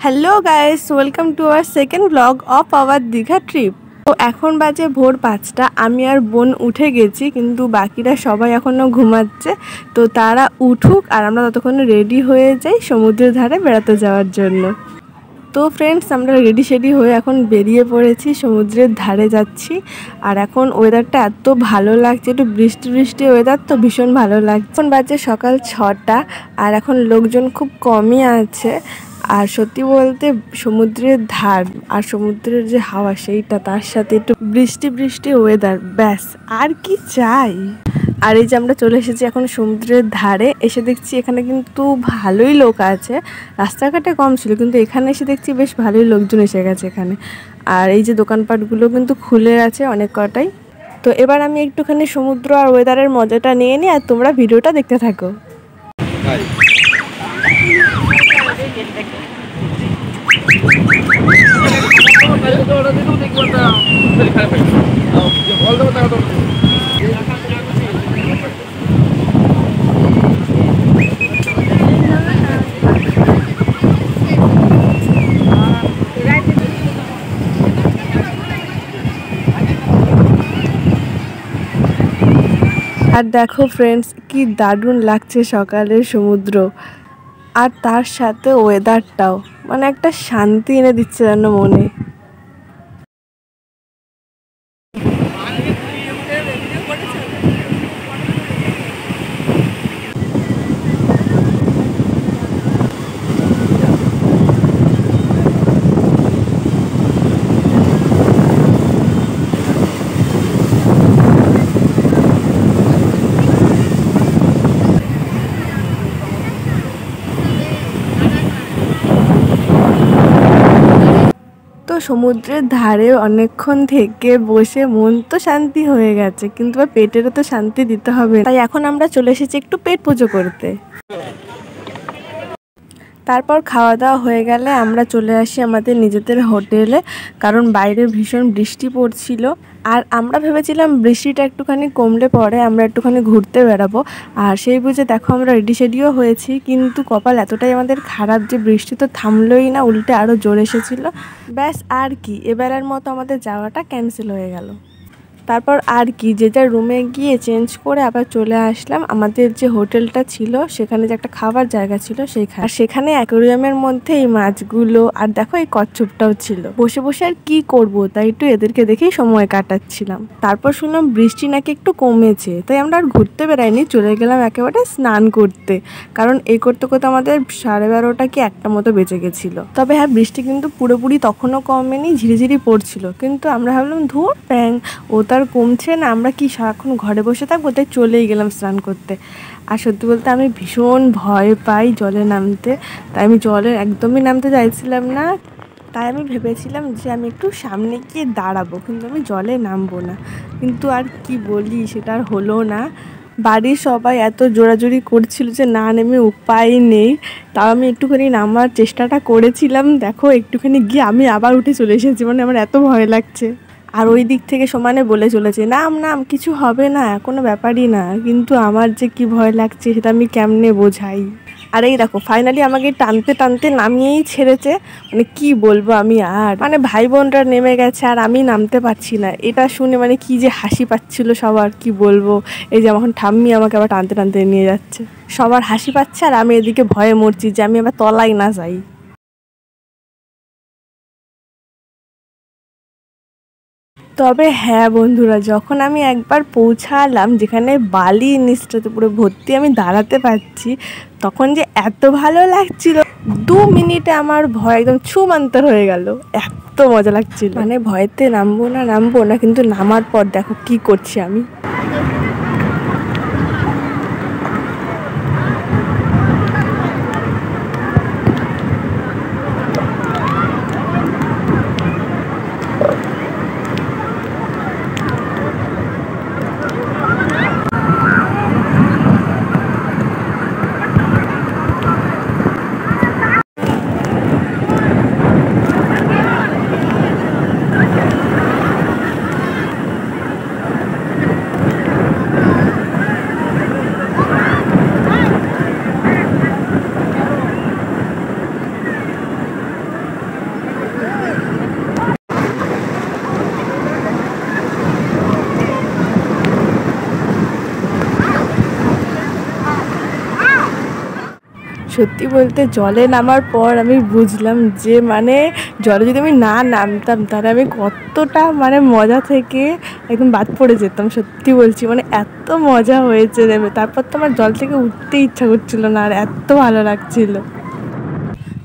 Hello guys, welcome to our second blog of our Digha trip. তো এখন বাজে ভোর 5টা। আমি আর বোন উঠে গেছি, কিন্তু বাকিরা সবাই এখনও ঘুমাচ্ছে। তো তারা উঠুক আর আমরা ততক্ষণ রেডি হয়ে যাই সমুদ্রের ধারে বেড়াতে যাওয়ার জন্য। তো ফ্রেন্ডস, আমরা রেডি হয়ে এখন বেরিয়ে পড়েছি, সমুদ্রের ধারে যাচ্ছি। আর এখন ওয়েদারটা এত ভালো লাগছে, একটু বৃষ্টি বৃষ্টি ওয়েদার, তো ভীষণ ভালো লাগছে। এখন বাজে সকাল 6টা আর এখন লোকজন খুব কমই আছে। আর সত্যি বলতে সমুদ্রের ধার আর সমুদ্রের যে হাওয়া, সেইটা তার সাথে একটু বৃষ্টি বৃষ্টি ওয়েদার, ব্যাস আর কি চাই। আর এই যে আমরা চলে এসেছি এখন সমুদ্রের ধারে। এসে দেখছি এখানে কিন্তু ভালোই লোক আছে। রাস্তাঘাটে কম ছিল, কিন্তু এখানে এসে দেখছি বেশ ভালোই লোকজন এসে গেছে এখানে। আর এই যে দোকানপাটগুলো কিন্তু খুলে আছে অনেক কটাই। তো এবার আমি একটুখানি সমুদ্র আর ওয়েদারের মজাটা নিয়ে নিই, আর তোমরা ভিডিওটা দেখতে থাকো। আর দেখো ফ্রেন্ডস, কি দারুণ লাগছে সকালের সমুদ্র, আর তার সাথে ওয়েদারটাও, মানে একটা শান্তি এনে দিচ্ছে যেন মনে। তো সমুদ্রের ধারে অনেকক্ষণ থেকে বসে মন তো শান্তি হয়ে গেছে, কিন্তু পেটেরও তো শান্তি দিতে হবে। তাই এখন আমরা চলে এসেছি একটু পেট পুজো করতে। তারপর খাওয়া দাওয়া হয়ে গেলে আমরা চলে আসি আমাদের নিজেদের হোটেলে, কারণ বাইরে ভীষণ বৃষ্টি পড়ছিল। আর আমরা ভেবেছিলাম বৃষ্টিটা একটুখানি কমলে পরে আমরা একটুখানি ঘুরতে বেরাবো। আর সেই বুঝে দেখো আমরা রেডি শেডিও হয়েছি, কিন্তু কপাল এতটাই আমাদের খারাপ যে বৃষ্টি তো থামলোই না, উল্টে আরও জোর এসেছিলো। ব্যাস আর কি, এবারের মতো আমাদের যাওয়াটা ক্যান্সেল হয়ে গেল। তারপর আর কি, যে যার রুমে গিয়ে চেঞ্জ করে আবার চলে আসলাম আমাদের যে হোটেলটা ছিল, সেখানে যে একটা খাবার জায়গা ছিল সেইখানে। আর সেখানে অ্যাকোরিয়ামের মধ্যে এই মাছগুলো আর দেখো এই কচ্ছপটাও ছিল। বসে বসে আর কি করব, তাই একটু এদেরকে দেখেই সময় কাটাচ্ছিলাম। তারপর শুনলাম বৃষ্টি নাকি একটু কমেছে, তাই আমরা আর ঘুরতে বেরাইনি, চলে গেলাম একেবারে স্নান করতে। কারণ এই করতে করতে আমাদের 12:30 কি 1টা মতো বেজে গেছিলো। তবে হ্যাঁ, বৃষ্টি কিন্তু পুরোপুরি তখনও কমেনি, ঝিরিঝিরি পড়ছিল। কিন্তু আমরা ভাবলাম ধুর প্যাং, ও তার কমছে না, আমরা কি সারাক্ষণ ঘরে বসে থাকবো, তাই চলেই গেলাম স্নান করতে। আর সত্যি বলতে আমি ভীষণ ভয় পাই জলে নামতে, তাই আমি জলে একদমই নামতে চাইছিলাম না। তাই আমি ভেবেছিলাম যে আমি একটু সামনে গিয়ে দাঁড়াবো, কিন্তু আমি জলে নামবো না। কিন্তু আর কি বলি, সেটা আর হলো না। বাড়ির সবাই এত জোরাজুরি করছিল যে না নেমে উপায় নেই, তাও আমি একটুখানি নামার চেষ্টাটা করেছিলাম। দেখো একটুখানি গিয়ে আমি আবার উঠে চলে এসেছি, মানে আমার এত ভয় লাগছে। আর ওই দিক থেকে সমানে বলে চলেছে নাম নাম, কিছু হবে না, কোনো ব্যাপারই না। কিন্তু আমার যে কি ভয় লাগছে সেটা আমি কেমনে বোঝাই। আর এই দেখো ফাইনালি আমাকে টানতে টানতে নামিয়েই ছেড়েছে। মানে কি বলবো আমি, আর মানে ভাই বোনরা নেমে গেছে আর আমি নামতে পারছি না, এটা শুনে মানে কি যে হাসি পাচ্ছিল সবার, কি বলবো। এই যে এখন ঠাম্মি আমাকে আবার টানতে টানতে নিয়ে যাচ্ছে, সবার হাসি পাচ্ছে আর আমি এদিকে ভয়ে মরছি যে আমি আবার তলায় না যাই। তবে হ্যাঁ বন্ধুরা, যখন আমি একবার পৌঁছালাম যেখানে বালি নিচটাতে পুরো ভর্তি আমি দাঁড়াতে পারছি, তখন যে এত ভালো লাগছিল, 2 মিনিটে আমার ভয় একদম ছুমন্তর হয়ে গেল। এত মজা লাগছিল, মানে ভয়তে নামবো না, কিন্তু নামার পর দেখো কি করছি আমি। সত্যি বলতে জলে নামার পর আমি বুঝলাম যে মানে জলে যদি আমি না নামতাম তাহলে আমি কতটা মানে মজা থেকে একদম বাদ পড়ে যেতাম। সত্যি বলছি, মানে এত মজা হয়েছে নেমে। তারপর তো আমার জল থেকে উঠতে ইচ্ছা করছিল না, আর এত ভালো লাগছিল।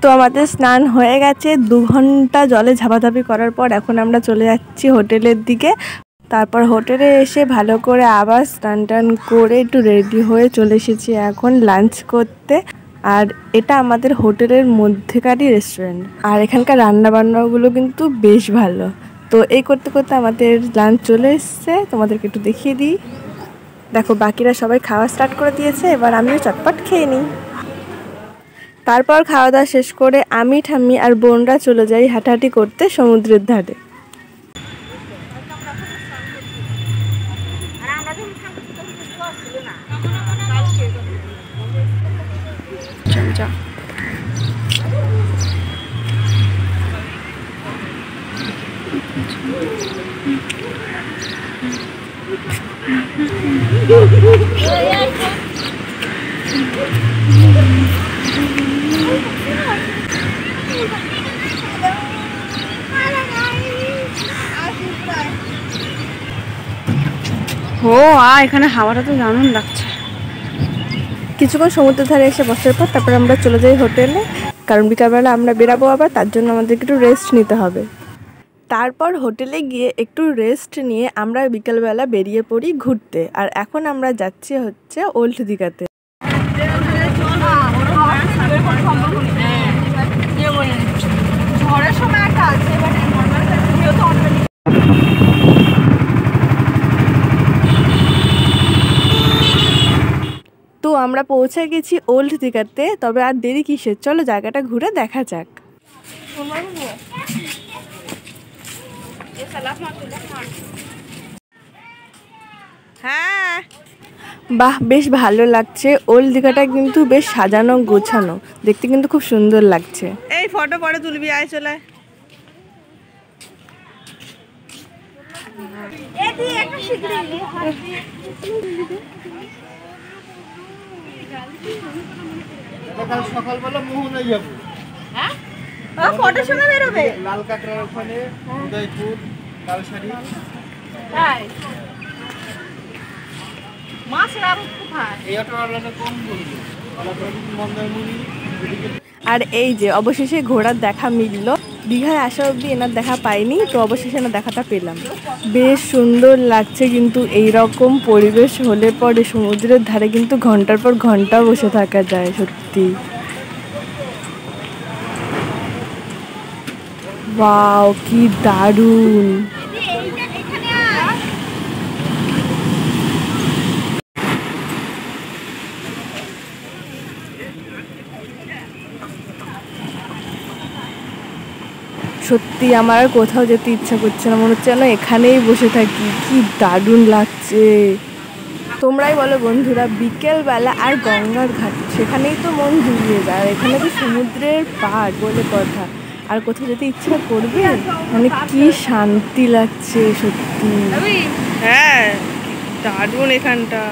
তো আমাদের স্নান হয়ে গেছে, 2 ঘন্টা জলে ঝাপাঝাপি করার পর এখন আমরা চলে যাচ্ছি হোটেলের দিকে। তারপর হোটেলে এসে ভালো করে আবার স্নান টান করে একটু রেডি হয়ে চলে এসেছি এখন লাঞ্চ করতে। আর এটা আমাদের হোটেলের মধ্যেকারই রেস্টুরেন্ট, আর এখানকার রান্নাবান্নাগুলো কিন্তু বেশ ভালো। তো এই করতে করতে আমাদের লাঞ্চ চলে এসছে, তোমাদেরকে একটু দেখিয়ে দিই। দেখো বাকিরা সবাই খাওয়া স্টার্ট করে দিয়েছে, এবার আমিও চটপট খেয়ে নিই। তারপর খাওয়া দাওয়া শেষ করে আমি, ঠাম্মি আর বোনরা চলে যাই হাঁটাহাঁটি করতে সমুদ্রের ধারে। ও এখানে হাওয়াটা তো দারুণ লাগছে। কিছুক্ষণ সমুদ্রের ধারে এসে বসার পর তারপর আমরা চলে যাই হোটেলে, কারণ বিকালবেলা আমরা বেরাবো আবার, তার জন্য আমাদেরকে একটু রেস্ট নিতে হবে। তারপর হোটেলে গিয়ে একটু রেস্ট নিয়ে আমরা বিকালবেলা বেরিয়ে পড়ি ঘুরতে। আর এখন আমরা যাচ্ছি হচ্ছে ওল্ড দীঘাতে। তো আমরা পৌঁছে গেছি ওল্ড দীঘাতে, তবে আর দেরি কিসের, চলো জায়গাটা ঘুরে দেখা যাক। হ্যাঁ, বাহ বেশ ভালো লাগছে। ওল্ড দীঘাটা কিন্তু বেশ সাজানো গোছানো, দেখতে কিন্তু খুব সুন্দর লাগছে। এই ফটো পরে তুলবি, আয় চলে। সকালবেলা মোহনায় যাবো। হ্যাঁ, ফটোর সময় বেরোবে। লাল কাঁকড়ার ওখানে উদয়পুর কালসারি। তাই মাছের আড়ত কোথায়? এই অটোওয়ালাটা কম বলবে, মন্দারমণি। আর এই যে অবশেষে ঘোড়ার দেখা মিলল। দীঘায় আসা অবধি এনার দেখা পাইনি, তো অবশেষে এনার দেখাটা পেলাম। বেশ সুন্দর লাগছে, কিন্তু এই রকম পরিবেশ হলে পরে সমুদ্রের ধারে কিন্তু ঘন্টার পর ঘন্টা বসে থাকা যায় সত্যি। ওয়াও কি দারুণ। সত্যি আমার আর কোথাও যেতে ইচ্ছা করছে না, মনে হচ্ছে যেন এখানেই বসে থাকি। কি দারুণ লাগছে। তোমরাই বলো বন্ধুরা, বিকেলবেলা আর গঙ্গার ঘাট, সেখানেই তো মন জুড়িয়ে যায়। আর এখানে তো সমুদ্রের পাড় বলে কথা, আর কোথাও যেতে ইচ্ছা করবে? মানে কি শান্তি লাগছে সত্যি। হ্যাঁ দারুণ এখানটা।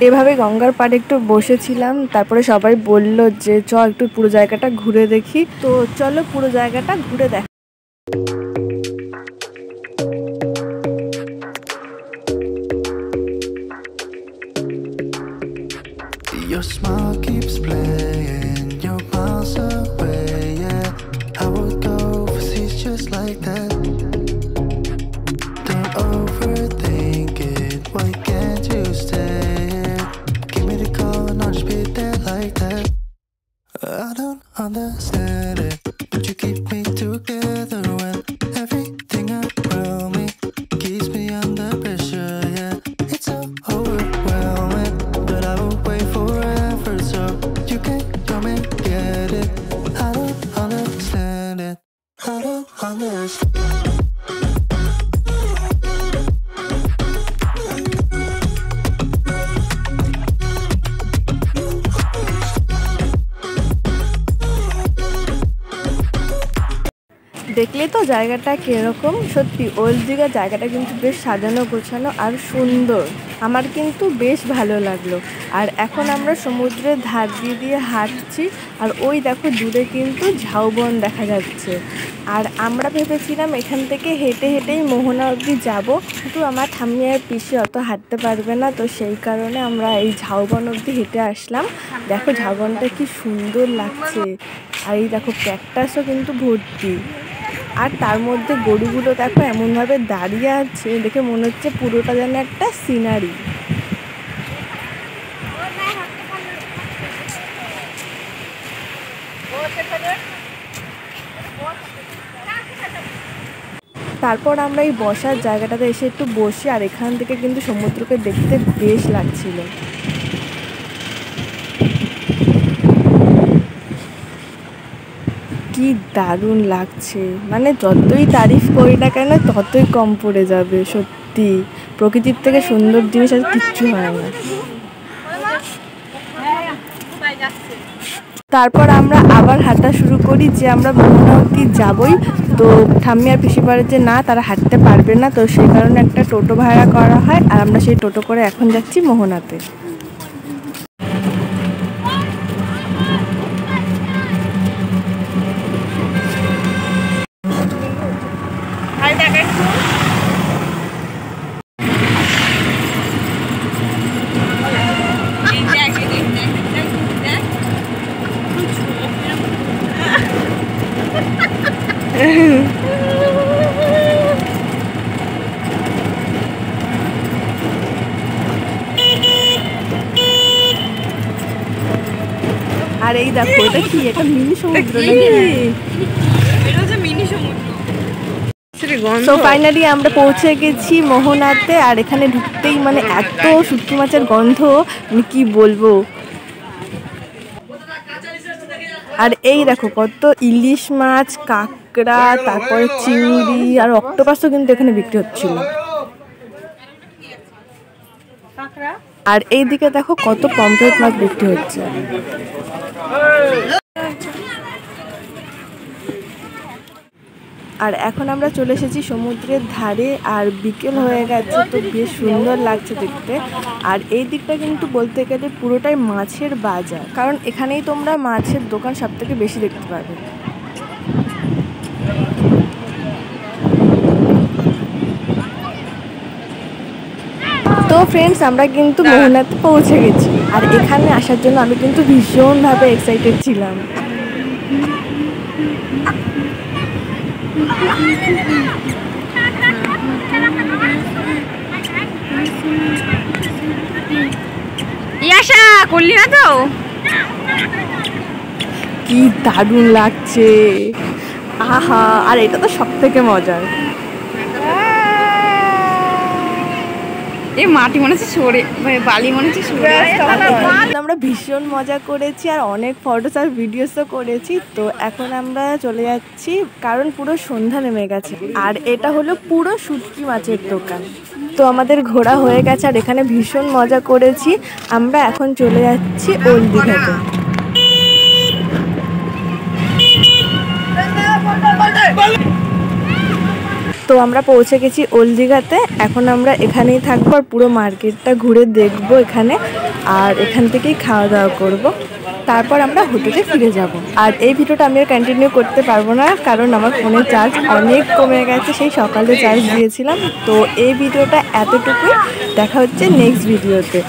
এভাবে গঙ্গার পাড়ে একটু বসেছিলাম, তারপরে সবাই বলল যে চ একটু পুরো জায়গাটা ঘুরে দেখি। তো চলো পুরো জায়গাটা ঘুরে দেখ। Your smile keeps playing, you're miles away, yeah. I would go overseas just like that. Don't overthink it, why can't you stay? Give me the call and I'll just be there like that. I don't understand it, but you keep me together when everything around me keeps me under pressure, yeah. It's so overwhelming, but I will wait forever so you can come and get it. I don't understand it, I don't understand. দেখলেই তো জায়গাটা কিরকম। সত্যি old দীঘার জায়গাটা কিন্তু বেশ সাজানো গোছানো আর সুন্দর, আমার কিন্তু বেশ ভালো লাগলো। আর এখন আমরা সমুদ্রের ধার দিয়ে হাঁটছি, আর ওই দেখো দূরে কিন্তু ঝাউবন দেখা যাচ্ছে। আর আমরা ভেবেছিলাম এখান থেকে হেঁটে হেঁটেই মোহনা অবধি যাবো, কিন্তু আমার ঠাম্মি আর পিসি অত হাঁটতে পারবে না, তো সেই কারণে আমরা এই ঝাউবন অবধি হেঁটে আসলাম। দেখো ঝাউবনটা কি সুন্দর লাগছে, আর এই দেখো ক্যাকটাসও কিন্তু ভর্তি। আর তার মধ্যে গরুগুলো দেখো এমনভাবে দাঁড়িয়ে আছে, দেখে মনে হচ্ছে পুরোটা যেন একটা সিনারি। তারপর আমরা এই বসার জায়গাটাতে এসে একটু বসি, আর এখান থেকে কিন্তু সমুদ্রকে দেখতে বেশ লাগছিল। কি দারুণ লাগছে, মানে যতই তারিফ করি না কেন ততই কম পড়ে যাবে। সত্যি প্রকৃতির থেকে সুন্দর জিনিস আর কিচ্ছু হয় না। তারপর আমরা আবার হাঁটা শুরু করি, যে আমরা মোহনা অবধি যাবই। তো ঠাম্মি আর পিসি বলে যে না, তারা হাঁটতে পারবে না, তো সেই কারণে একটা টোটো ভাড়া করা হয়, আর আমরা সেই টোটো করে এখন যাচ্ছি মোহনাতে। আর এই দেখো এটা কি, এটা মিনি সমুদ্র নাকি? তো ফাইনালি আমরা পৌঁছে গেছি মোহনাতে, আর এখানে ঢুকতেই মানে এত শুটকি মাছের গন্ধ, আমি কি বলবো। আর এই দেখো কত ইলিশ মাছ, কাঁকড়া, তারপরে চিংড়ি আর অক্টোপাসও কিন্তু এখানে বিক্রি হচ্ছিল। আর এই দিকে দেখো কত পমফ্রেট মাছ বিক্রি হচ্ছে। আর এখন আমরা চলে এসেছি সমুদ্রের ধারে, আর বিকেল হয়ে গেছে, তো বেশ সুন্দর লাগছে দেখতে। আর এই দিকটা কিন্তু বলতে গেলে পুরোটাই মাছের বাজার, কারণ এখানেই তোমরা মাছের দোকান সব থেকে বেশি দেখতে পাবে। তো ফ্রেন্ডস, আমরা কিন্তু মোহনাতে পৌঁছে গেছি, আর এখানে আসার জন্য আমি কিন্তু ভীষণভাবে এক্সাইটেড ছিলাম। ইয়াশা করলি না তো? কি দারুণ লাগছে, আহা! আর এটা তো সব থেকে মজার। এই মাটি মনে হচ্ছে সরে, বালি মনে হচ্ছে সরে। আমরা ভীষণ মজা করেছি, আর অনেক ফটোস আর ভিডিওসও করেছি। তো এখন আমরা চলে যাচ্ছি, কারণ পুরো সন্ধ্যা নেমে গেছে। আর এটা হলো পুরো শুটকি মাছের দোকান। তো আমাদের ঘোরা হয়ে গেছে, আর এখানে ভীষণ মজা করেছি। আমরা এখন চলে যাচ্ছি ওল্ড দীঘাতে। তো আমরা পৌঁছে গেছি ওল্ড দীঘাতে, এখন আমরা এখানেই থাকবো, আর পুরো মার্কেটটা ঘুরে দেখবো এখানে, আর এখান থেকেই খাওয়া দাওয়া করব। তারপর আমরা হোটেলে ফিরে যাব। আর এই ভিডিওটা আমি আর কন্টিনিউ করতে পারবো না, কারণ আমার ফোনের চার্জ অনেক কমে গেছে, সেই সকালে চার্জ দিয়েছিলাম। তো এই ভিডিওটা এতটুকুই, দেখা হচ্ছে নেক্সট ভিডিওতে।